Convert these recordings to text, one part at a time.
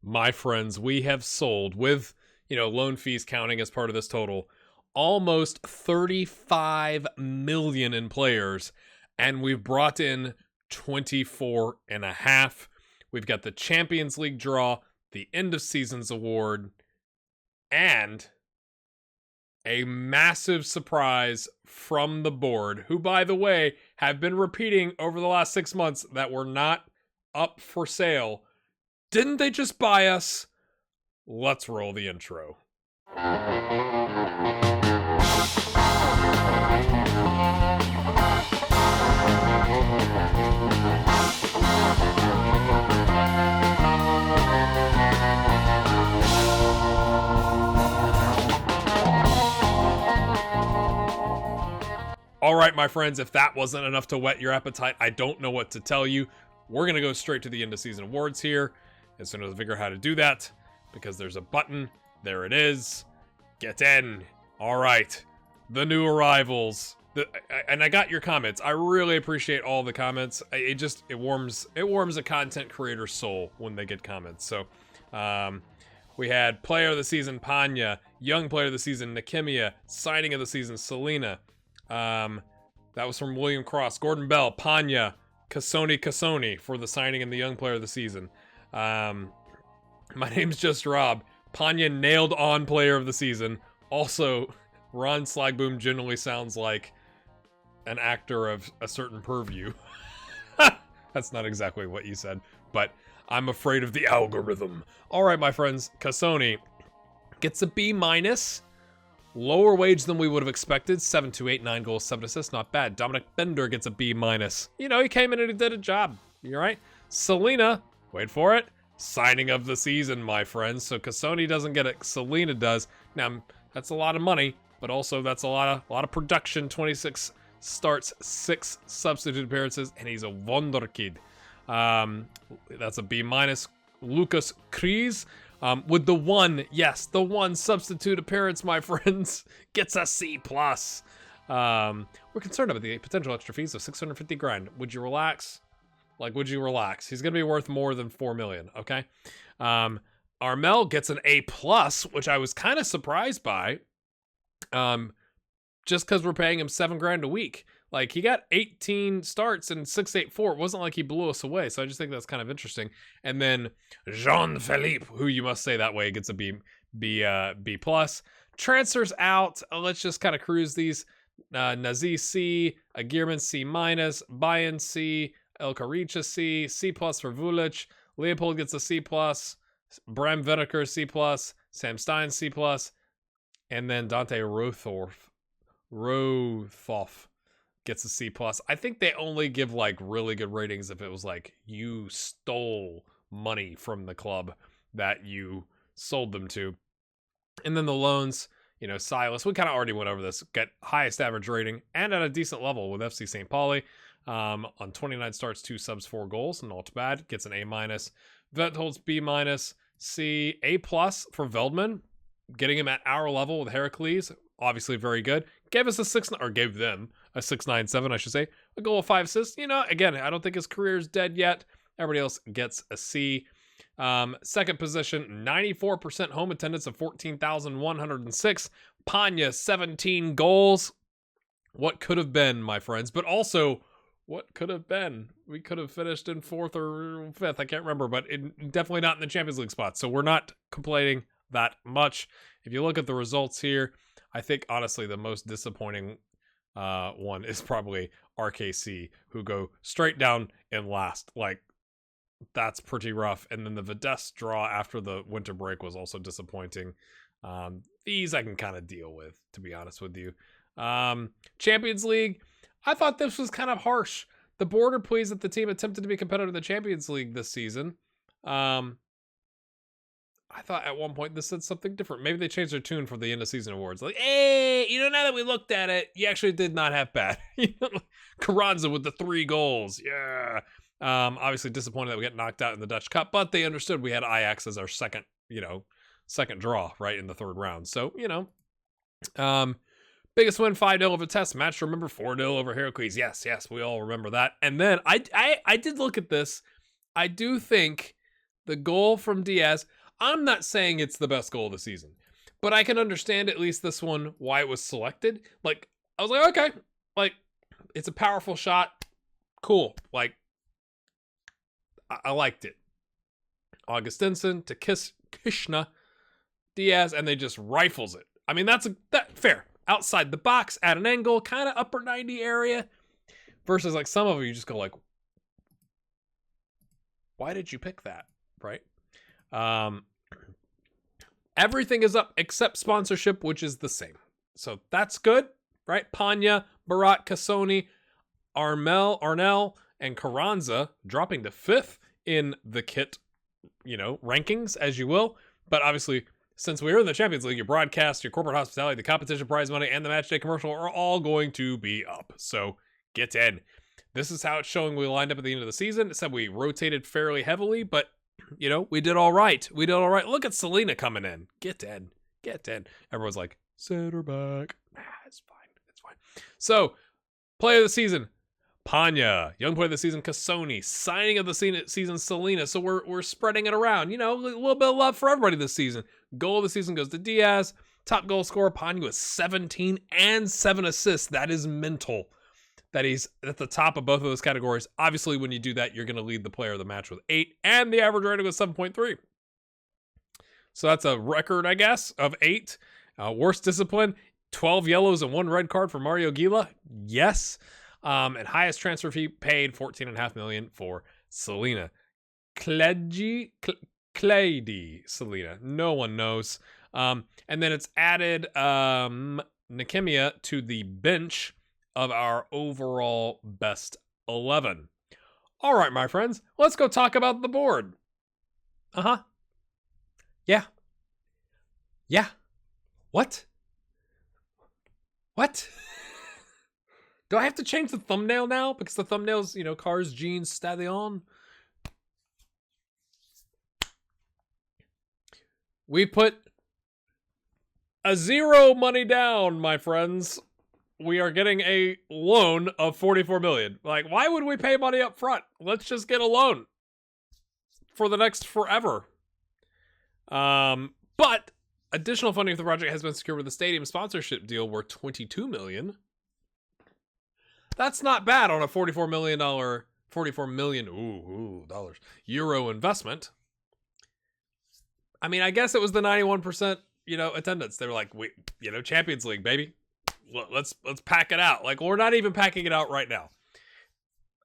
My friends, we have sold, with, loan fees counting as part of this total, almost 35 million in players, and we've brought in 24 and a half. We've got the Champions League draw, the end of seasons award, and a massive surprise from the board, who, by the way, have been repeating over the last 6 months that we're not up for sale. Didn't they just buy us? Let's roll the intro. All right, my friends, if that wasn't enough to whet your appetite, I don't know what to tell you. We're going to go straight to the end of season awards here as soon as I figure out how to do that, because there's a button. There it is. Get in. All right. The new arrivals. And I got your comments. I really appreciate all the comments. It warms a content creator's soul when they get comments. So, we had Player of the Season, Panya. Young Player of the Season, Nikimia. Signing of the Season, Selena. That was from William Cross. Gordon Bell, Panya, Cassoni for the signing and the Young Player of the Season. My name's just Rob. Panya nailed on Player of the Season. Also, Ron Slagboom generally sounds like an actor of a certain purview. That's not exactly what you said, but I'm afraid of the algorithm. All right, my friends, Cassoni gets a B-. Lower wage than we would have expected. 7-2-8, 9 goals, 7 assists. Not bad. Dominic Bender gets a B-. He came in and he did a job. You right? Selena, wait for it. Signing of the season, my friends. So Cassoni doesn't get it. Selena does. Now, that's a lot of money, but also that's a lot of production. 26 starts, 6 substitute appearances, and he's a wunderkid. That's a B-. Lucas Kreis. With the one substitute appearance, my friends, gets a C+. We're concerned about the potential extra fees of 650 grand. Would you relax? Would you relax? He's going to be worth more than 4 million, okay? Armel gets an A+, which I was kind of surprised by, just because we're paying him 7 grand a week. He got 18 starts and 684. It wasn't like he blew us away, so I just think that's kind of interesting. And then Jean-Philippe, who you must say that way, gets a B+. Transfers out. Let's just kind of cruise these. Nazi C, Agirman C-, Bayan C, El Caricha C, C+ for Vulic. Leopold gets a C+. Bram Veneker C+. Sam Stein C+. And then Dante Rothoff gets a C+. I think they only give really good ratings if it was you stole money from the club that you sold them to. And then the loans, Silas, we kind of already went over this, get highest average rating and at a decent level with FC St. Pauli. On 29 starts, 2 subs, 4 goals, not bad. Gets an A-. Vetholz B-, C, A+ for Veldman, getting him at our level with Heracles. Obviously very good. Gave them a 6.97, I should say. A goal of 5 assists. Again, I don't think his career is dead yet. Everybody else gets a C. Second position, 94% home attendance of 14,106. Panya, 17 goals. What could have been, my friends? But also, what could have been? We could have finished in 4th or 5th. I can't remember, but definitely not in the Champions League spot. So we're not complaining that much. If you look at the results here, I think, honestly, the most disappointing one is probably RKC, who go straight down in last. That's pretty rough. And then the Vitesse draw after the winter break was also disappointing. These I can kind of deal with, to be honest with you. Champions League, I thought this was kind of harsh. The board are pleased that the team attempted to be competitive in the Champions League this season. I thought at one point this said something different. Maybe they changed their tune for the end of season awards. Hey, now that we looked at it, you actually did not have bad. Carranza with the 3 goals. Yeah. Obviously disappointed that we got knocked out in the Dutch Cup, but they understood we had Ajax as our second draw, right, in the 3rd round. So, biggest win, 5-0 over Vitesse. Match to remember, 4-0 over Heracles. Yes, we all remember that. And then I did look at this. I do think The goal from Diaz, I'm not saying it's the best goal of the season, but I can understand at least this one, why it was selected. Like, I was like, okay, like, it's a powerful shot. Cool. Like, I liked it. Augustinson to Kishna, Diaz, and they just rifles it. I mean, that's fair. Outside the box, at an angle, kind of upper 90 area. Versus like some of them, you just go like, why did you pick that? Right? Everything is up except sponsorship, which is the same. So that's good, right? Panya, Barat, Cassoni, Arnell, and Carranza dropping to 5th in the kit, rankings, as you will. But obviously, since we are in the Champions League, your broadcast, your corporate hospitality, the competition prize money, and the matchday commercial are all going to be up. So get in. This is how it's showing we lined up at the end of the season. It said we rotated fairly heavily, but, we did all right. Look at Selena coming in. Get in. Everyone's like, center back. It's fine. So, player of the season, Panya. Young player of the season, Cassoni. Signing of the season, Selena. So we're spreading it around. A little bit of love for everybody this season. Goal of the season goes to Diaz. Top goal scorer, Panya with 17 and 7 assists. That is mental. That he's at the top of both of those categories. Obviously, when you do that, you're going to lead the player of the match with 8, and the average rating was 7.3. So that's a record, I guess, of 8. Worst discipline, 12 yellows and 1 red card for Mario Gila. Yes. And highest transfer fee paid, $14.5 million for Selena. Clady Selena. No one knows. And then it's added Nikemia to the bench of our overall best 11. All right, my friends, let's go talk about the board. Yeah. What? Do I have to change the thumbnail now? Because the thumbnail's, cars, jeans, stallion. We put a 0 money down, my friends. We are getting a loan of $44 million. Like, why would we pay money up front? Let's just get a loan for the next forever. But additional funding for the project has been secured with a stadium sponsorship deal worth $22 million. That's not bad on a $44 million euro investment. I mean, I guess it was the 91%, attendance. They were like, wait, Champions League, baby. Let's pack it out. Like, we're not even packing it out right now.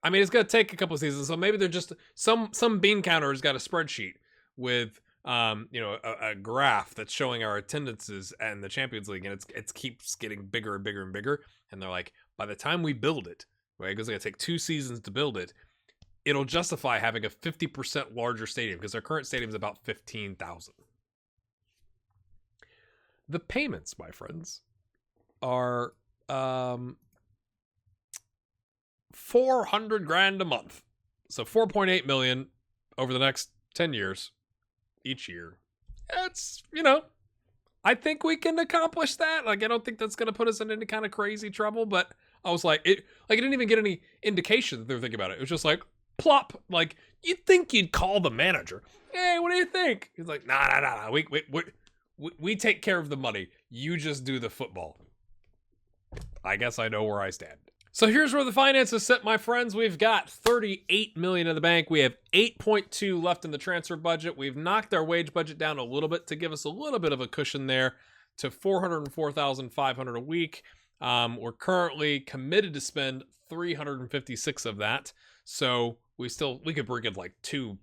I mean, it's going to take a couple of seasons, so maybe they're just some bean counter has got a spreadsheet with a graph that's showing our attendances and the Champions League, and it keeps getting bigger and bigger and bigger. And they're like, by the time we build it, right, because it's going to take 2 seasons to build it, it'll justify having a 50% larger stadium because our current stadium is about 15,000. The payments, my friends, are $400,000 a month. So 4.8 million over the next 10 years each year. It's, I think we can accomplish that. Like, I don't think that's going to put us in any kind of crazy trouble, but I was like, it didn't even get any indication that they were thinking about it. It was just like, plop. Like, you'd think you'd call the manager. Hey, what do you think? He's like, nah. We take care of the money. You just do the football. I guess I know where I stand. So here's where the finances sit, my friends. We've got $38 million in the bank. We have 8.2 left in the transfer budget. We've knocked our wage budget down a little bit to give us a little bit of a cushion there to $404,500 a week. We're currently committed to spend 356 of that. So we could bring in like 2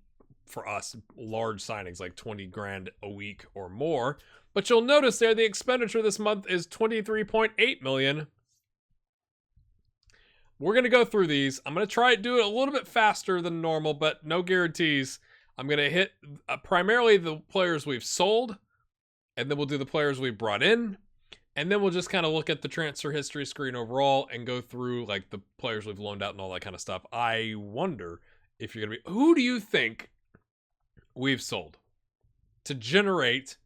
for us large signings, like 20 grand a week or more. But you'll notice there the expenditure this month is 23.8 million. We're going to go through these. I'm going to try to do it a little bit faster than normal, but no guarantees. I'm going to hit primarily the players we've sold, and then we'll do the players we've brought in, and then we'll just kind of look at the transfer history screen overall and go through like the players we've loaned out and all that kind of stuff. I wonder if you're going to be, who do you think we've sold to generate,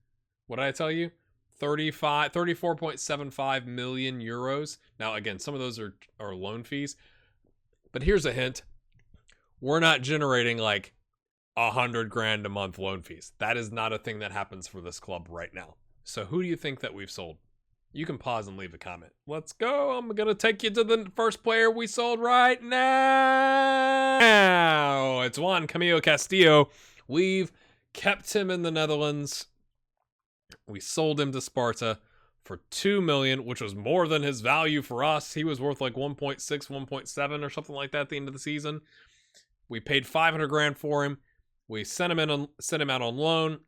what did I tell you? 34.75 million euros. Now, again, some of those are loan fees, but here's a hint. We're not generating like 100 grand a month loan fees. That is not a thing that happens for this club right now. So who do you think that we've sold? You can pause and leave a comment. Let's go. I'm going to take you to the first player we sold right now. It's Juan Camilo Castillo. We've kept him in the Netherlands. We sold him to Sparta for $2 million, which was more than his value for us. He was worth like 1.6, 1.7 or something like that at the end of the season. We paid 500 grand for him. We sent him out on loan.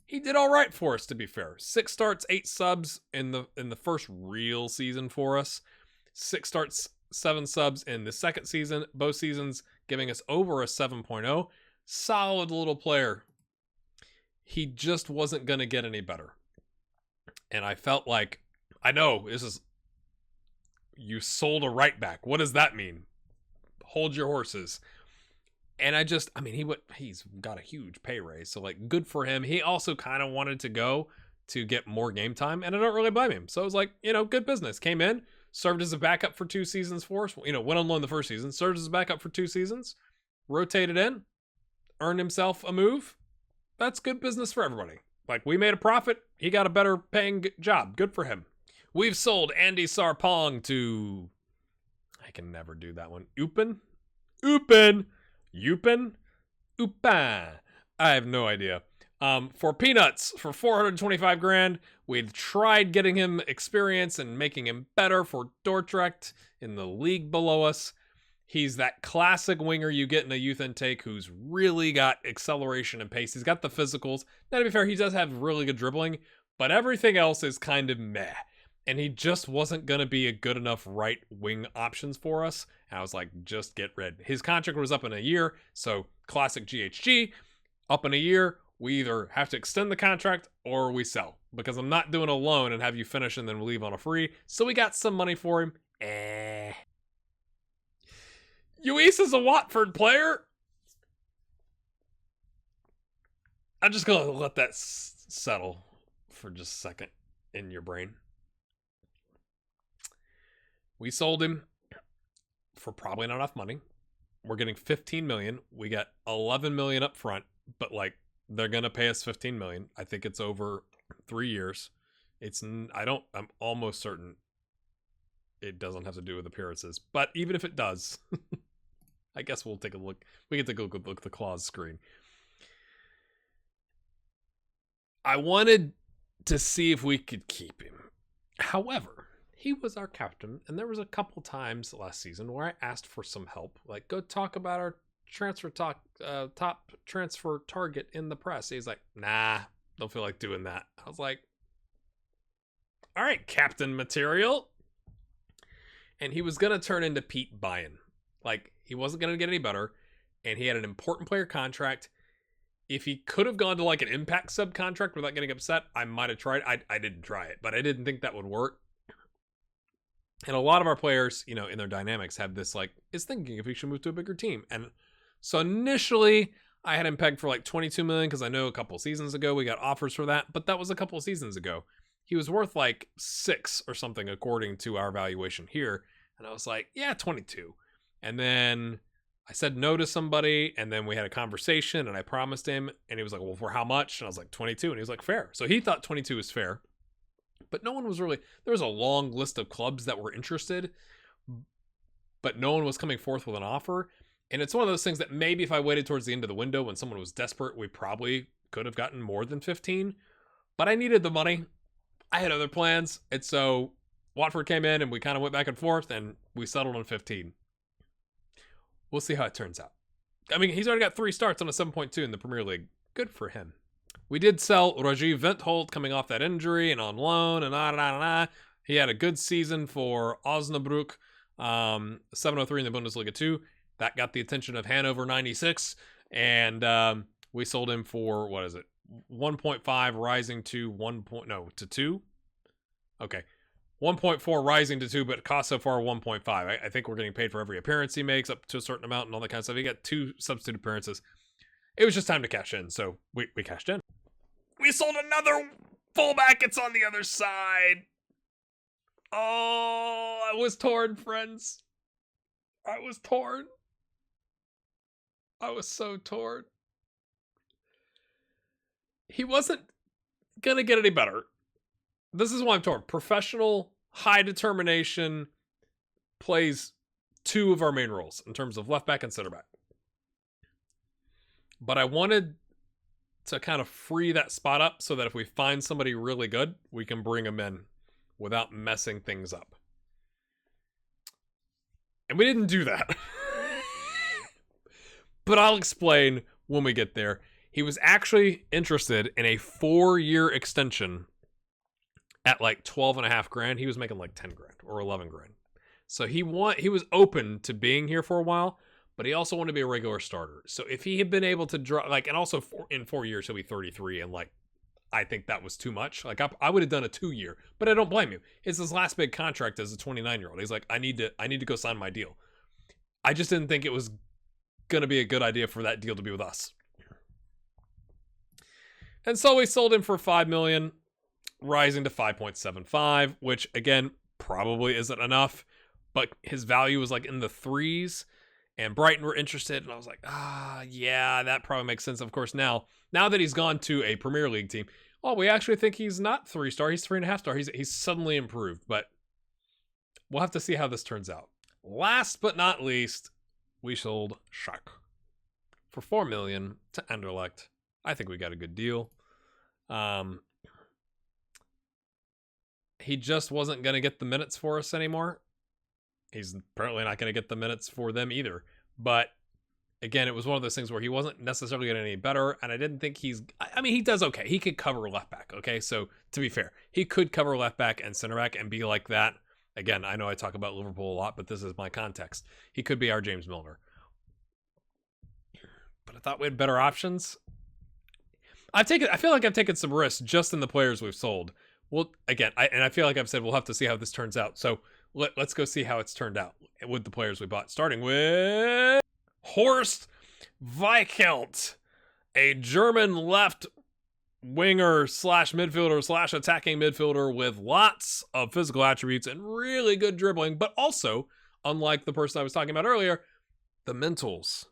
He did all right for us, to be fair. 6 starts, 8 subs in the first real season for us. 6 starts, 7 subs in the second season. Both seasons giving us over a 7.0. Solid little player. He just wasn't going to get any better. And I felt like, I know, you sold a right back. What does that mean? Hold your horses. And he's got a huge pay raise, so like good for him. He also kind of wanted to go to get more game time, and I don't really blame him. So it was like, good business. Came in, served as a backup for 2 seasons for us. Went on loan the first season, served as a backup for 2 seasons, rotated in, earned himself a move. That's good business for everybody. Like, we made a profit. He got a better paying job. Good for him. We've sold Andy Sarpong to, I can never do that one. Upin. I have no idea. For peanuts, for 425 grand. We'd tried getting him experience and making him better for Dordrecht in the league below us. He's that classic winger you get in a youth intake who's really got acceleration and pace. He's got the physicals. Now, to be fair, he does have really good dribbling, but everything else is kind of meh. And he just wasn't going to be a good enough right wing options for us. And I was like, just get rid. His contract was up in a year, so classic GHG. Up in a year, we either have to extend the contract or we sell. Because I'm not doing a loan and have you finish and then leave on a free. So we got some money for him. Luis is a Watford player. I'm just going to let that settle for just a second in your brain. We sold him for probably not enough money. We're getting 15 million. We got 11 million up front, but like they're going to pay us 15 million. I think it's over 3 years. I'm almost certain it doesn't have to do with appearances, but even if it does, I guess we'll take a look. We get to go look at the clause screen. I wanted to see if we could keep him. However, he was our captain, and there was a couple times last season where I asked for some help. Like, go talk about our top transfer target in the press. He's like, nah, don't feel like doing that. I was like, all right, captain material. And he was going to turn into Pete Byan. Like, he wasn't going to get any better, and he had an important player contract. If he could have gone to like an impact subcontract without getting upset, I might have tried. I didn't try it, but I didn't think that would work. And a lot of our players, in their dynamics have this like, is thinking if he should move to a bigger team. And so initially I had him pegged for like 22 million because I know a couple seasons ago we got offers for that, but that was a couple seasons ago. He was worth like 6 or something according to our valuation here. And I was like, yeah, 22. And then I said no to somebody, and then we had a conversation, and I promised him, and he was like, well, for how much? And I was like, 22. And he was like, fair. So he thought 22 was fair. But no one was really, there was a long list of clubs that were interested, but no one was coming forth with an offer. And it's one of those things that maybe if I waited towards the end of the window when someone was desperate, we probably could have gotten more than 15. But I needed the money. I had other plans. And so Watford came in, and we kind of went back and forth, and we settled on 15. We'll see how it turns out. I mean, he's already got 3 starts on a 7.2 in the Premier League. Good for him. We did sell Rajiv Ventholt coming off that injury and on loan and He had a good season for Osnabrück, 703 in the Bundesliga 2. That got the attention of Hannover 96, and we sold him for, 1.5 rising to 2? Okay. 1.4 rising to 2, but cost so far 1.5. I think we're getting paid for every appearance he makes up to a certain amount and all that kind of stuff. He got 2 substitute appearances. It was just time to cash in, so we cashed in. We sold another fullback. It's on the other side. Oh, I was torn, friends. I was torn. I was so torn. he wasn't gonna get any better. This is why I'm torn. Professional, high determination, plays two of our main roles in terms of left back and center back. But I wanted to kind of free that spot up so that if we find somebody really good, we can bring them in without messing things up. And we didn't do that. But I'll explain when we get there. He was actually interested in a 4-year extension at like 12.5 grand. He was making like 10 grand or 11 grand. So he was open to being here for a while, but he also wanted to be a regular starter. So if he had been able to draw, like, and also in 4 years, he'll be 33. And like, I think that was too much. Like I would have done a 2-year, but I don't blame you. It's his last big contract as a 29-year-old. He's like, I need to go sign my deal. I just didn't think it was going to be a good idea for that deal to be with us. And so we sold him for $5 million, rising to 5.75, which again, probably isn't enough, but his value was like in the 3s, and Brighton were interested, and I was like, yeah, that probably makes sense. Of course, now that he's gone to a Premier League team, we actually think he's not 3-star, he's 3.5-star. He's suddenly improved, but we'll have to see how this turns out. Last but not least, we sold HAAG for $4 million to Anderlecht. I think we got a good deal. He just wasn't going to get the minutes for us anymore. He's apparently not going to get the minutes for them either. But again, it was one of those things where he wasn't necessarily getting any better, and I didn't think he does okay. He could cover left back, okay? So to be fair, he could cover left back and center back and be like that. Again, I know I talk about Liverpool a lot, but this is my context. He could be our James Milner. But I thought we had better options. I feel like I've taken some risks just in the players we've sold. Well, again, I feel like I've said we'll have to see how this turns out. So let's go see how it's turned out with the players we bought. Starting with Horst Weichelt, a German left winger / midfielder / attacking midfielder with lots of physical attributes and really good dribbling, but also, unlike the person I was talking about earlier, the mentals.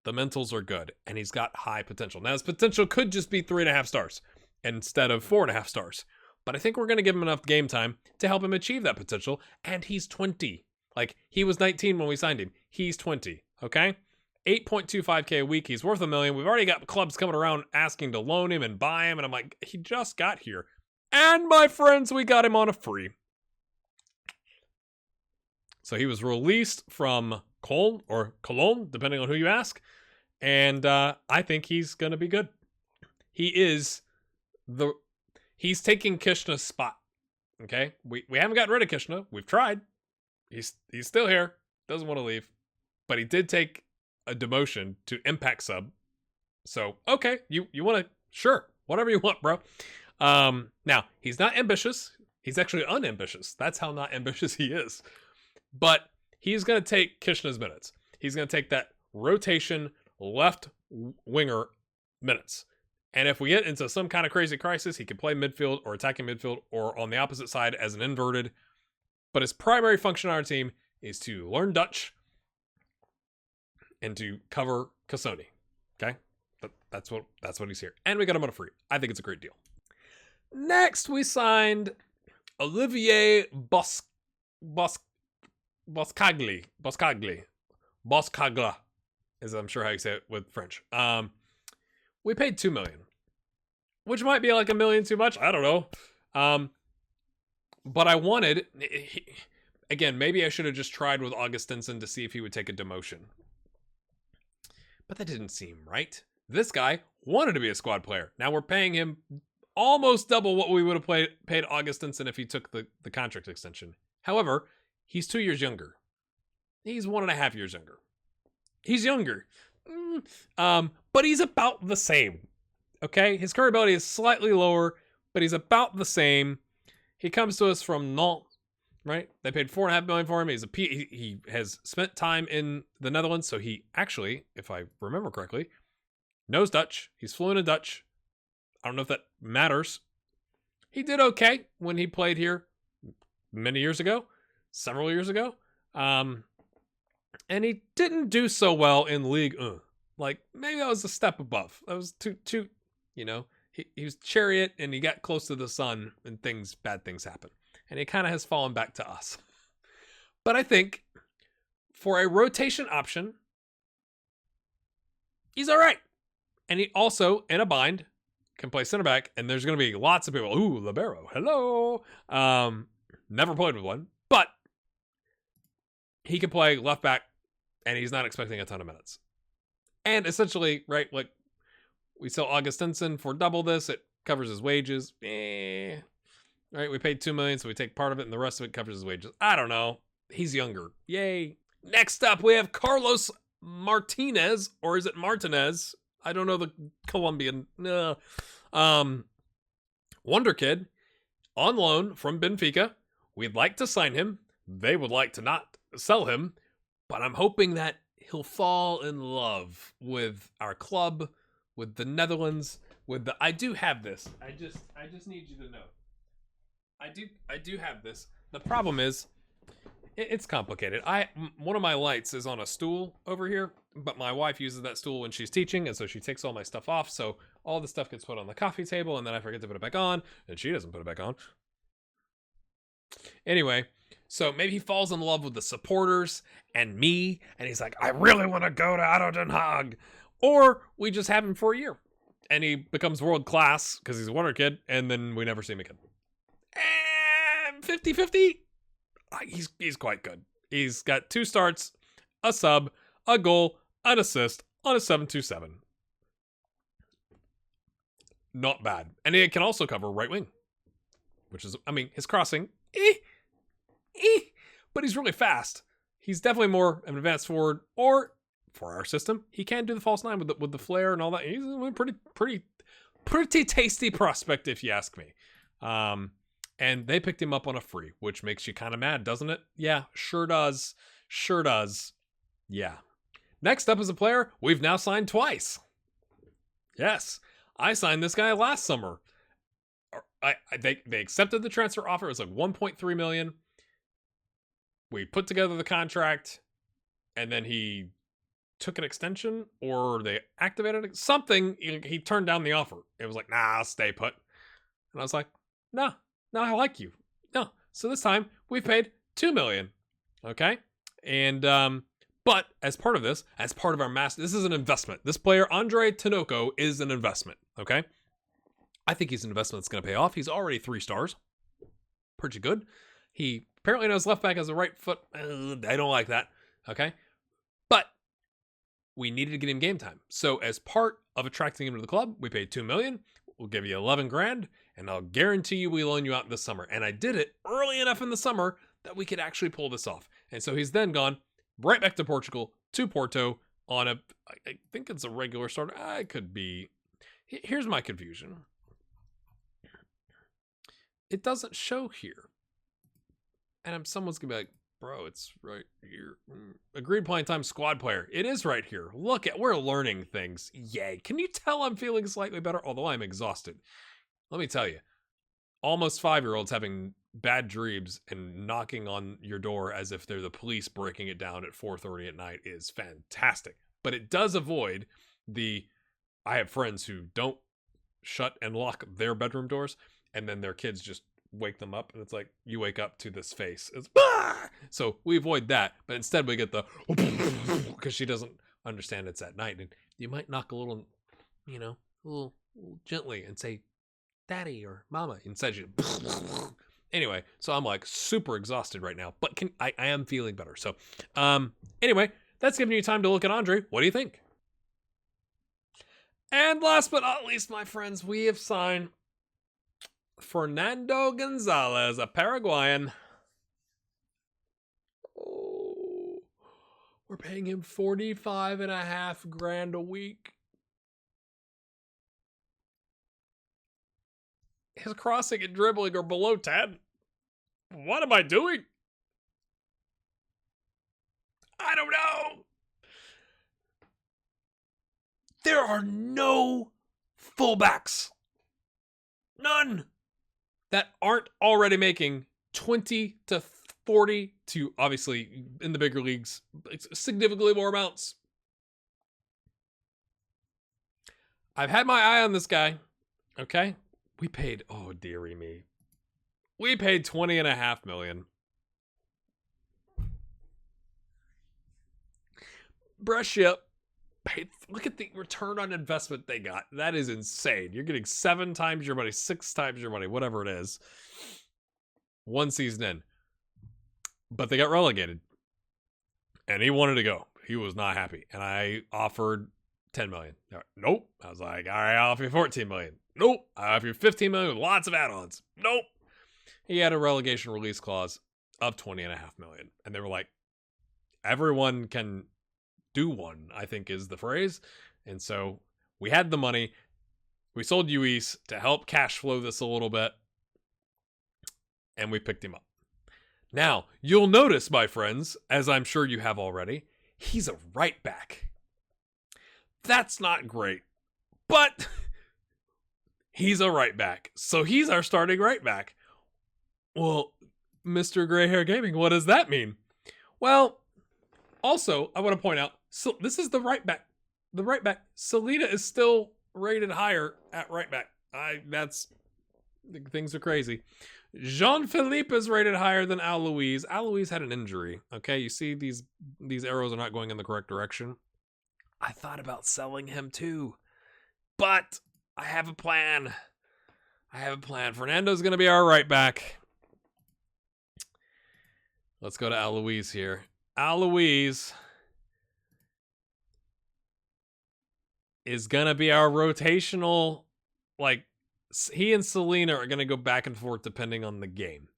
The mentals are good, and he's got high potential. Now, his potential could just be 3.5 stars instead of 4.5 stars. But I think we're going to give him enough game time to help him achieve that potential. And he's 20. Like, he was 19 when we signed him. He's 20, okay? 8.25K a week. He's worth $1 million. We've already got clubs coming around asking to loan him and buy him. And I'm like, he just got here. And my friends, we got him on a free. So he was released from Cologne, or Cologne, depending on who you ask. And I think he's going to be good. He's taking Kishna's spot. Okay? We haven't gotten rid of Kishna. We've tried. He's still here. Doesn't want to leave. But he did take a demotion to impact sub. So, okay, you want to, sure, whatever you want, bro. Now, he's not ambitious. He's actually unambitious. That's how not ambitious he is. But he's going to take Kishna's minutes. He's going to take that rotation left winger minutes. And if we get into some kind of crazy crisis, he can play midfield or attacking midfield or on the opposite side as an inverted. But his primary function on our team is to learn Dutch and to cover Cassoni. Okay? But that's what he's here. And we got him on a free. I think it's a great deal. Next, we signed Olivier Boscagli, is I'm sure how you say it with French. We paid $2 million, which might be like $1 million too much. I don't know. But I wanted, again, maybe I should have just tried with Augustinson to see if he would take a demotion. But that didn't seem right. This guy wanted to be a squad player. Now we're paying him almost double what we would have paid Augustinson if he took the contract extension. However, he's 2 years younger. He's 1.5 years younger. He's younger. But he's about the same. Okay? His current ability is slightly lower, but he's about the same. He comes to us from Nantes, right? They paid $4.5 million for him. He has spent time in the Netherlands, so he actually, if I remember correctly, knows Dutch. He's fluent in Dutch. I don't know if that matters. He did okay when he played here several years ago. And he didn't do so well in League 1. Like, maybe that was a step above. That was too, he was chariot and he got close to the sun and bad things happen. And he kind of has fallen back to us. But I think for a rotation option, he's all right. And he also, in a bind, can play center back. And there's going to be lots of people, ooh, libero, hello. Never played with one. But he can play left back, and he's not expecting a ton of minutes. And essentially, right, like, we sell Augustinson for double this. It covers his wages. Right, we paid $2 million, so we take part of it, and the rest of it covers his wages. I don't know. He's younger. Yay. Next up, we have Carlos Martinez, or is it Martinez? I don't know the Colombian. Wonder Kid, on loan from Benfica. We'd like to sign him. They would like to not sell him, but I'm hoping that he'll fall in love with our club, with the Netherlands, with the... I do have this. I just need you to know. I do have this. The problem is, it's complicated. One of my lights is on a stool over here, but my wife uses that stool when she's teaching, and so she takes all my stuff off, so all the stuff gets put on the coffee table, and then I forget to put it back on, and she doesn't put it back on. Anyway, so maybe he falls in love with the supporters and me, and he's like, I really want to go to ADO Den Haag. Or we just have him for a year, and he becomes world class because he's a Wonder Kid, and then we never see him again. And 50-50, he's quite good. He's got 2 starts, a sub, a goal, an assist on a 7-2-7. Not bad. And he can also cover right wing, which is, I mean, his crossing, but he's really fast. He's definitely more an advanced forward, or for our system, he can do the false 9 with the flare and all that. He's a pretty tasty prospect, if you ask me. And they picked him up on a free, which makes you kind of mad, doesn't it? Yeah, sure does. Sure does. Yeah. Next up is a player we've now signed twice. Yes, I signed this guy last summer. They accepted the transfer offer. It was like $1.3 million. We put together the contract, and then he took an extension, or they activated it. Something, he turned down the offer. It was like, nah, I'll stay put. And I was like, no, I like you. No. So this time, we paid $2 million. Okay? And, but as part of this, as part of our this is an investment. This player, Andre Tinoco, is an investment. Okay? I think he's an investment that's going to pay off. He's already 3 stars. Pretty good. He apparently knows left back as a right foot. I don't like that. Okay? But we needed to get him game time. So as part of attracting him to the club, we paid $2 million. We'll give you 11 grand, and I'll guarantee you we loan you out this summer. And I did it early enough in the summer that we could actually pull this off. And so he's then gone right back to Portugal, to Porto, on I think it's a regular starter. I could be. Here's my confusion. It doesn't show here. And someone's going to be like, bro, it's right here. Agreed playing time squad player. It is right here. Look we're learning things. Yay. Can you tell I'm feeling slightly better? Although I'm exhausted. Let me tell you, almost 5-year-olds having bad dreams and knocking on your door as if they're the police breaking it down at 4:30 at night is fantastic. But it does avoid I have friends who don't shut and lock their bedroom doors, and then their kids just wake them up, and it's like you wake up to this face. It's so we avoid that, but instead we get the because she doesn't understand it's at night, and you might knock a little, a little gently and say, "Daddy" or "Mama." Instead, you anyway. So I'm like super exhausted right now, but I am feeling better. So anyway, that's giving you time to look at Andre. What do you think? And last but not least, my friends, we have signed Fernando Gonzalez, a Paraguayan. Oh, we're paying him 45.5 grand a week. His crossing and dribbling are below 10. What am I doing? I don't know. There are no fullbacks. None. That aren't already making 20 to 40 to, obviously, in the bigger leagues, significantly more amounts. I've had my eye on this guy. Okay? We paid, oh dearie me. We paid $20.5 million. Bruship. Look at the return on investment they got. That is insane. You're getting 7 times your money, 6 times your money, whatever it is. 1 season in. But they got relegated. And he wanted to go. He was not happy. And I offered $10 million. Nope. I was like, all right, I'll offer you $14 million. Nope. I'll offer you $15 million with lots of add-ons. Nope. He had a relegation release clause of $20.5 million. And they were like, everyone can do one, I think is the phrase. And so we had the money. We sold UEs to help cash flow this a little bit. And we picked him up. Now, you'll notice, my friends, as I'm sure you have already, he's a right back. That's not great. But he's a right back. So he's our starting right back. Well, Mr. Gray Hair Gaming, what does that mean? Well, also, I want to point out, so this is the right back. The right back. Selena is still rated higher at right back. Things are crazy. Jean-Philippe is rated higher than Aloise. Aloise had an injury. Okay, you see these arrows are not going in the correct direction. I thought about selling him too, but I have a plan. Fernando's going to be our right back. Let's go to Aloise here. Aloise is going to be our rotational, like, he and Selena are going to go back and forth depending on the game.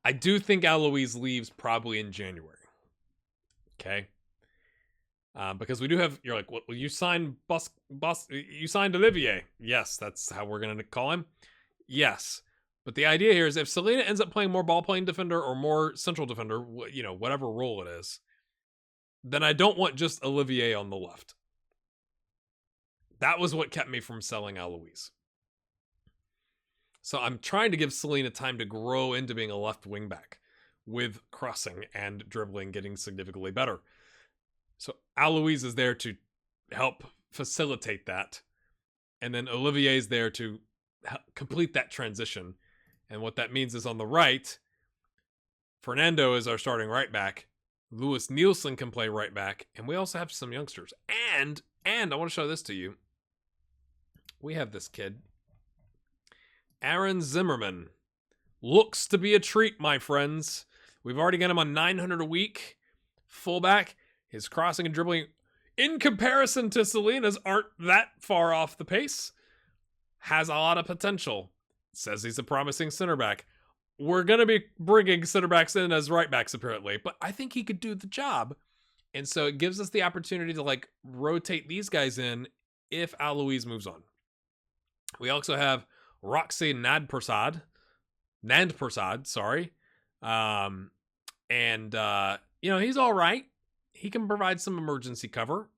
I do think Aloise leaves probably in January. Okay? Because we do have, you're like, well, you signed you signed Olivier. Yes, that's how we're going to call him. Yes. But the idea here is if Selena ends up playing more ball-playing defender or more central defender, whatever role it is, then I don't want just Olivier on the left. That was what kept me from selling Aloise. So I'm trying to give Selena time to grow into being a left wing back with crossing and dribbling getting significantly better. So Aloise is there to help facilitate that. And then Olivier is there to complete that transition. And what that means is on the right, Fernando is our starting right back. Lewis Nielsen can play right back. And we also have some youngsters. And I want to show this to you. We have this kid. Aaron Zimmerman. Looks to be a treat, my friends. We've already got him on 900 a week. Fullback. His crossing and dribbling, in comparison to Selena's, aren't that far off the pace. Has a lot of potential. Says he's a promising center back. We're going to be bringing center backs in as right backs, apparently. But I think he could do the job. And so it gives us the opportunity to, rotate these guys in if Aloise moves on. We also have Roxy Nandprasad, sorry. He's all right. He can provide some emergency cover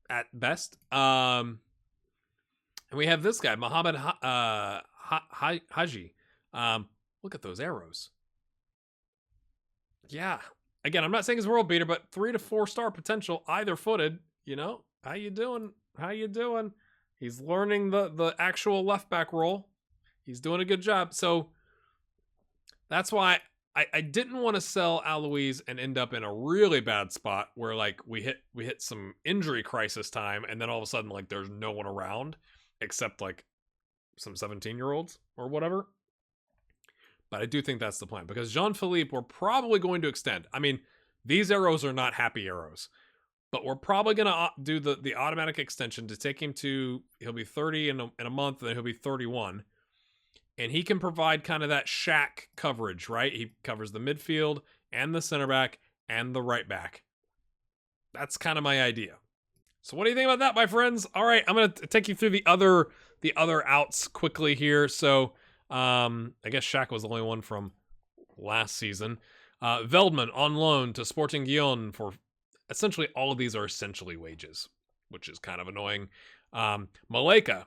at best. And we have this guy, Mohamed Haji. Look at those arrows. Yeah. Again, I'm not saying he's a world beater, but 3 to 4 star potential, either footed. How you doing? He's learning the actual left back role. He's doing a good job. So that's why I didn't want to sell Aloise and end up in a really bad spot where we hit some injury crisis time and then all of a sudden there's no one around except some 17-year-olds or whatever. But I do think that's the plan because Jean-Philippe we're probably going to extend. I mean, these arrows are not happy arrows, but we're probably going to do the automatic extension to take him to, he'll be 30 in a month and then he'll be 31. And he can provide kind of that shack coverage, right? He covers the midfield and the center back and the right back. That's kind of my idea. So what do you think about that, my friends? All right, I'm going to take you through the other outs quickly here. So I guess Shaq was the only one from last season. Veldman on loan to Sporting Gijón for essentially all of these are essentially wages, which is kind of annoying. Maleka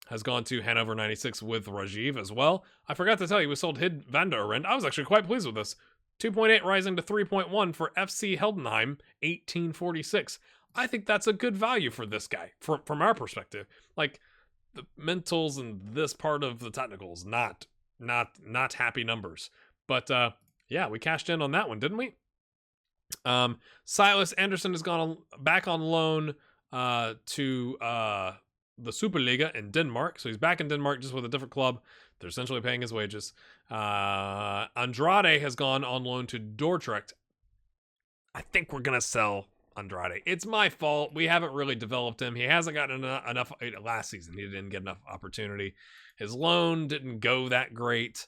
has gone to Hanover 96 with Rajiv as well. I forgot to tell you, we sold Hid van der Arend. I was actually quite pleased with this. 2.8 rising to 3.1 for FC Heldenheim, 1846. I think that's a good value for this guy from our perspective. Like the mentals and this part of the technicals, not happy numbers. But yeah, we cashed in on that one, didn't we? Silas Anderson has gone back on loan to the Superliga in Denmark. So he's back in Denmark just with a different club. They're essentially paying his wages. Andrade has gone on loan to Dordrecht. I think we're going to sell Andrade. It's my fault. We haven't really developed him. He hasn't gotten enough last season. He didn't get enough opportunity. His loan didn't go that great.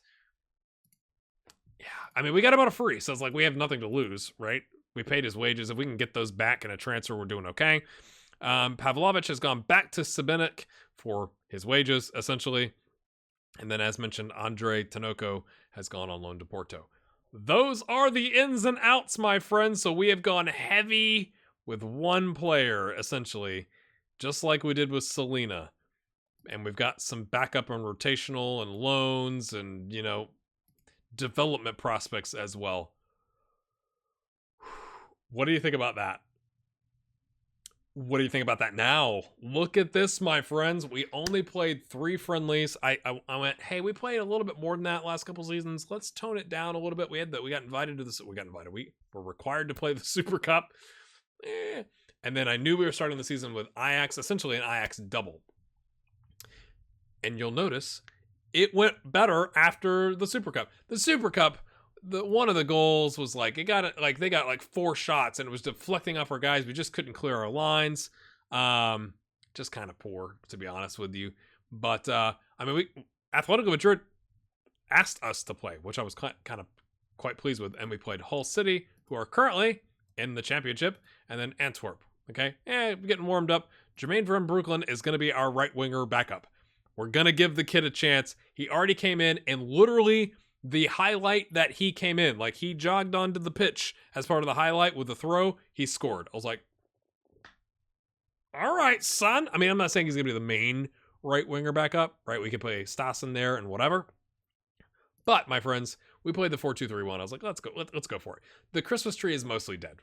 Yeah, I mean, we got him out of free, so it's like we have nothing to lose, right? We paid his wages. If we can get those back in a transfer, we're doing okay. Pavlovic has gone back to Sabinik for his wages, essentially. And then, as mentioned, Andre Tanoko has gone on loan to Porto. Those are the ins and outs, my friends. So we have gone heavy with one player, essentially, just like we did with Selena. And we've got some backup and rotational and loans and, you know, development prospects as well. What do you think about that? What do you think about that now? Look at this, my friends. We only played 3 friendlies. I went, hey, we played a little bit more than that last couple seasons. Let's tone it down a little bit. We got invited to this. We were required to play the Super Cup. And then I knew we were starting the season with Ajax, essentially an Ajax double. And you'll notice it went better after the Super Cup. The Super Cup, one of the goals was like they got 4 shots and it was deflecting off our guys. We just couldn't clear our lines. Just kind of poor, to be honest with you. But I mean, Atletico Madrid asked us to play, which I was kind of quite pleased with, and we played Hull City, who are currently in the championship, and then Antwerp. Okay, we're getting warmed up. Jermaine Van Breukelen is going to be our right winger backup. We're going to give the kid a chance. He already came in, and literally the highlight that he came in, like he jogged onto the pitch as part of the highlight with the throw, he scored. I was like, all right, son. I mean, I'm not saying he's going to be the main right winger backup, right? We could play Stassen there and whatever. But, my friends, we played the 4-2-3-1. I was like, let's go for it. The Christmas tree is mostly dead.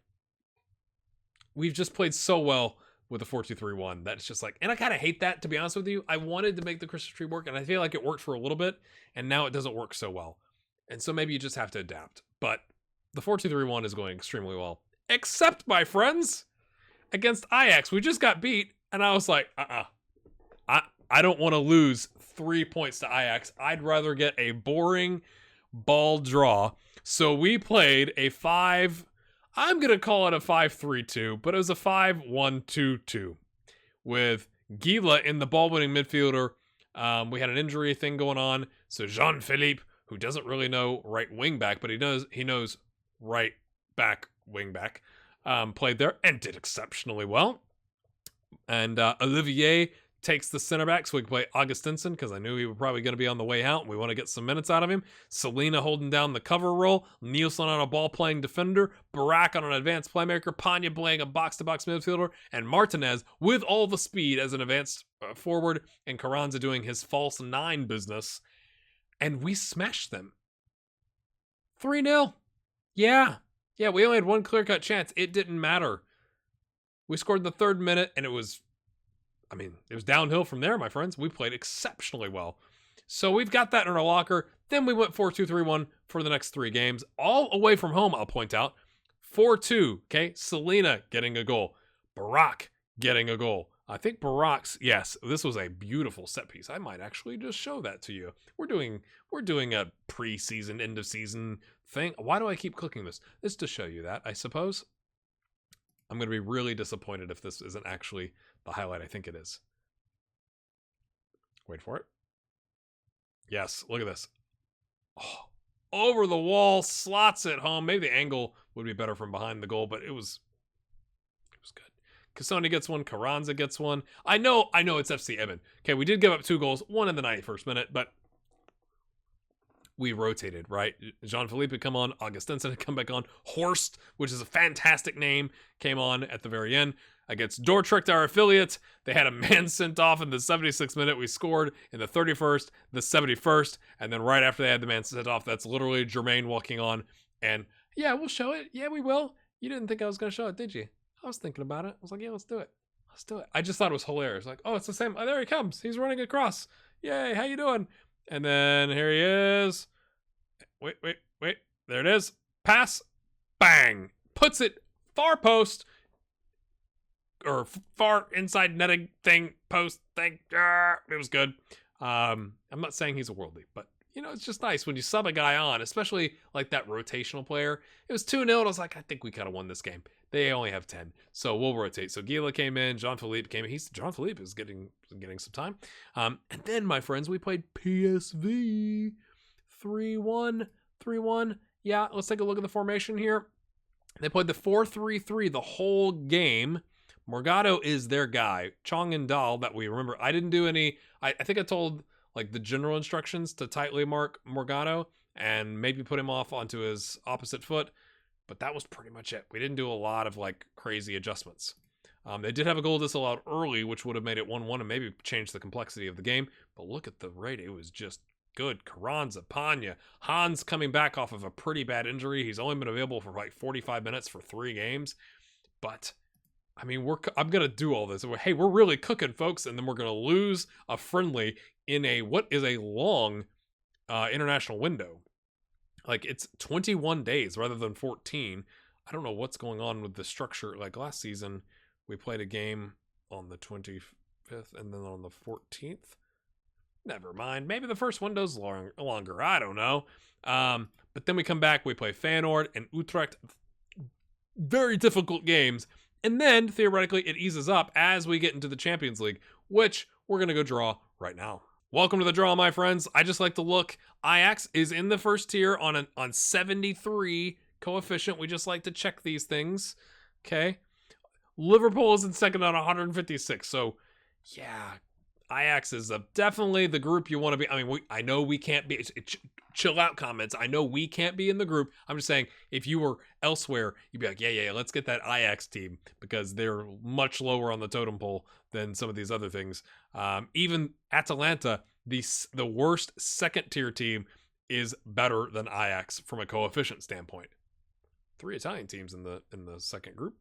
We've just played so well with the 4-2-3-1 that it's just like, and I kind of hate that, to be honest with you. I wanted to make the Christmas tree work, and I feel like it worked for a little bit, and now it doesn't work so well. And so maybe you just have to adapt. But the 4-2-3-1 is going extremely well. Except, my friends, against Ajax. We just got beat, and I was like, I don't want to lose 3 points to Ajax. I'd rather get a boring ball draw. So we played a 5... I'm going to call it a 5-3-2, but it was a 5-1-2-2 with Gila in the ball-winning midfielder. We had an injury thing going on, so Jean-Philippe, who doesn't really know right wing back, but he knows right back wing back, played there and did exceptionally well. And Olivier takes the center back so we can play Augustinsson, because I knew he was probably going to be on the way out and we want to get some minutes out of him. Selena holding down the cover role, Nielsen on a ball-playing defender, Barak on an advanced playmaker, Panya playing a box-to-box midfielder, and Martinez with all the speed as an advanced forward, and Carranza doing his false 9 business. And we smashed them. 3-0. Yeah, we only had one clear-cut chance. It didn't matter. We scored in the 3rd minute, and it was downhill from there, my friends. We played exceptionally well. So we've got that in our locker. Then we went 4-2-3-1 for the next 3 games. All away from home, I'll point out. 4-2, okay? Selena getting a goal. Barak getting a goal. I think Barak's, yes, this was a beautiful set piece. I might actually just show that to you. We're doing a pre-season, end of season thing. Why do I keep clicking this? This to show you that, I suppose. I'm going to be really disappointed if this isn't actually the highlight I think it is. Wait for it. Yes, look at this. Oh, over the wall, slots it home. Maybe the angle would be better from behind the goal, but it was good. Cassoni gets one, Carranza gets one. I know it's FC Evan. Okay, we did give up 2 goals, one in the 91st minute, but we rotated, right? Jean-Philippe had come on, Augustinsson had come back on, Horst, which is a fantastic name, came on at the very end. Against Dordrecht, our affiliate, they had a man sent off in the 76th minute. We scored in the 31st, the 71st, and then right after they had the man sent off, that's literally Jermaine walking on. And yeah, we'll show it. Yeah, we will. You didn't think I was going to show it, did you? I was thinking about it. I was like, yeah, let's do it. Let's do it. I just thought it was hilarious. Like, oh, it's the same. Oh, there he comes. He's running across. Yay, how you doing? And then here he is. Wait. There it is. Pass. Bang. Puts it far post. Or far inside netting thing. Post thing. It was good. I'm not saying he's a worldly, but you know, it's just nice when you sub a guy on, especially like that rotational player. It was 2-0. I was like, I think we could have won this game. They only have 10, so we'll rotate. So Gila came in, Jean-Philippe came in. Jean-Philippe is getting some time. And then, my friends, we played PSV 3-1. Yeah, let's take a look at the formation here. They played the 4-3-3 the whole game. Morgado is their guy. Chong and Dahl, that we remember. I didn't do any. I think I told like the general instructions to tightly mark Morgado and maybe put him off onto his opposite foot. But that was pretty much it. We didn't do a lot of like crazy adjustments. They did have a goal disallowed early, which would have made it 1-1 and maybe changed the complexity of the game. But look at the rate. It was just good. Carranza, Panya. Hans coming back off of a pretty bad injury. He's only been available for like 45 minutes for 3 games. But, I mean, I'm going to do all this. Hey, we're really cooking, folks. And then we're going to lose a friendly in what is a long international window. Like, it's 21 days rather than 14. I don't know what's going on with the structure. Like, last season, we played a game on the 25th and then on the 14th. Never mind. Maybe the first window's longer. I don't know. But then we come back. We play Feyenoord and Utrecht. Very difficult games. And then, theoretically, it eases up as we get into the Champions League, which we're going to go draw right now. Welcome to the draw, my friends. I just like to look. Ajax is in the first tier on 73 coefficient. We just like to check these things. Okay. Liverpool is in second on 156. So, yeah, Ajax is definitely the group you want to be. I mean, I know we can't be. Chill out comments. I know we can't be in the group. I'm just saying, if you were elsewhere, you'd be like, yeah, let's get that Ajax team because they're much lower on the totem pole than some of these other things. Even Atalanta, the worst second tier team, is better than Ajax from a coefficient standpoint. 3 Italian teams in the second group.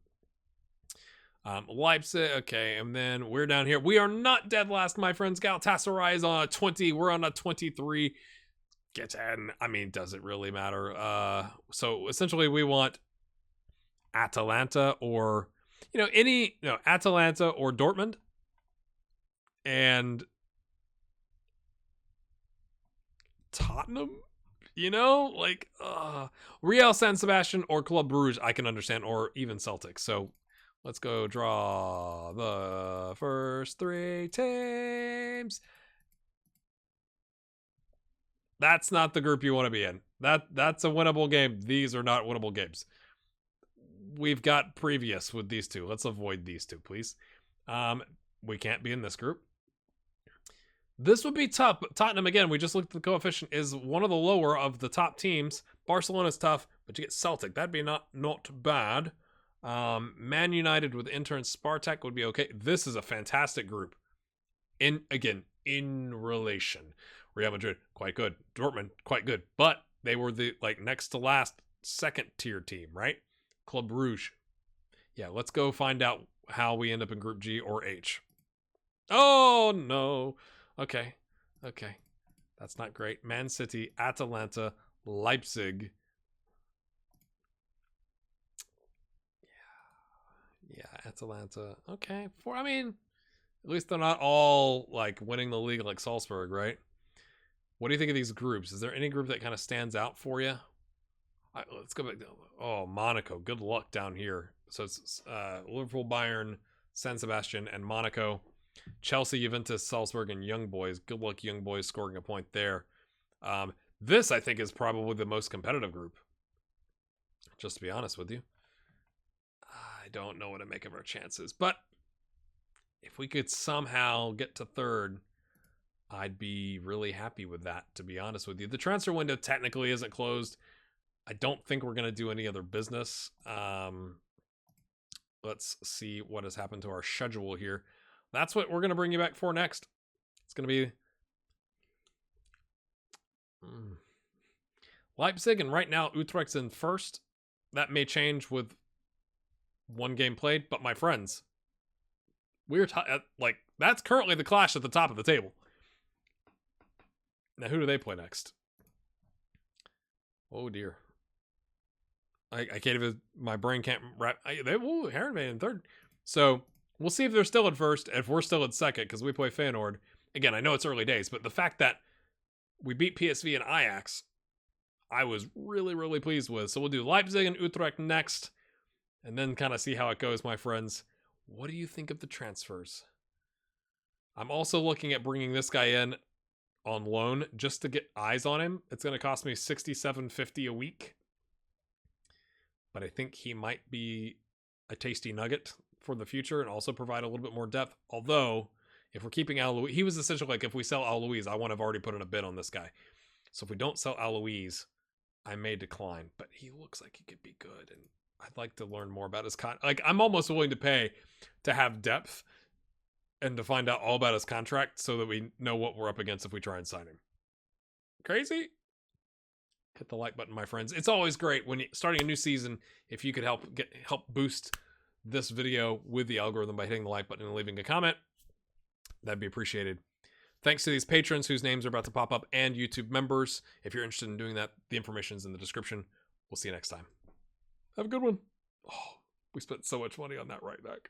Leipzig, okay, and then we're down here. We are not dead last, my friends. Galatasaray is on a 20. We're on a 23. Get in. I mean, does it really matter? So essentially, we want Atalanta or Atalanta or Dortmund, and Tottenham. Real San Sebastian or Club Brugge, I can understand, or even Celtic. So let's go draw the first 3 teams. That's not the group you want to be in. That's a winnable game. These are not winnable games. We've got previous with these two. Let's avoid these two, please. We can't be in this group. This would be tough. But Tottenham, again, we just looked at the coefficient, is one of the lower of the top teams. Barcelona's tough, but you get Celtic. That'd be not bad. Man United with Inter and Spartak would be okay. This is a fantastic group. In relation. Real Madrid, quite good. Dortmund, quite good. But they were the next to last second tier team, right? Club Brugge. Yeah, let's go find out how we end up in Group G or H. Oh, no. Okay. That's not great. Man City, Atalanta, Leipzig. Yeah, Atalanta. Okay. At least they're not all winning the league like Salzburg, right? What do you think of these groups? Is there any group that kind of stands out for you? Let's go back. Oh, Monaco. Good luck down here. So it's Liverpool, Bayern, San Sebastian, and Monaco. Chelsea, Juventus, Salzburg, and Young Boys. Good luck, Young Boys, scoring a point there. This, I think, is probably the most competitive group. Just to be honest with you. I don't know what to make of our chances. But if we could somehow get to third, I'd be really happy with that, to be honest with you. The transfer window technically isn't closed. I don't think we're going to do any other business. Let's see what has happened to our schedule here. That's what we're going to bring you back for next. It's going to be Leipzig, and right now Utrecht's in first. That may change with 1 game played. But my friends, we're like, that's currently the clash at the top of the table. Now, who do they play next? Oh dear. I can't even, my brain can't wrap. Heron made in third. So we'll see if they're still in first, if we're still in second, because we play Feyenoord. Again, I know it's early days, but the fact that we beat PSV and Ajax, I was really, really pleased with. So we'll do Leipzig and Utrecht next, and then kind of see how it goes, my friends. What do you think of the transfers? I'm also looking at bringing this guy in on loan just to get eyes on him. It's going to cost me $67.50 a week. But I think he might be a tasty nugget for the future and also provide a little bit more depth. Although, if we're keeping Alois, he was essentially like, if we sell Alois, I want to have already put in a bid on this guy. So if we don't sell Alois, I may decline. But he looks like he could be good, and I'd like to learn more about his like, I'm almost willing to pay to have depth and to find out all about his contract so that we know what we're up against if we try and sign him. Crazy? Hit the like button, my friends. It's always great when you're starting a new season, if you could help boost this video with the algorithm by hitting the like button and leaving a comment. That'd be appreciated. Thanks to these patrons whose names are about to pop up, and YouTube members. If you're interested in doing that, the information is in the description. We'll see you next time. Have a good one. Oh, we spent so much money on that right back.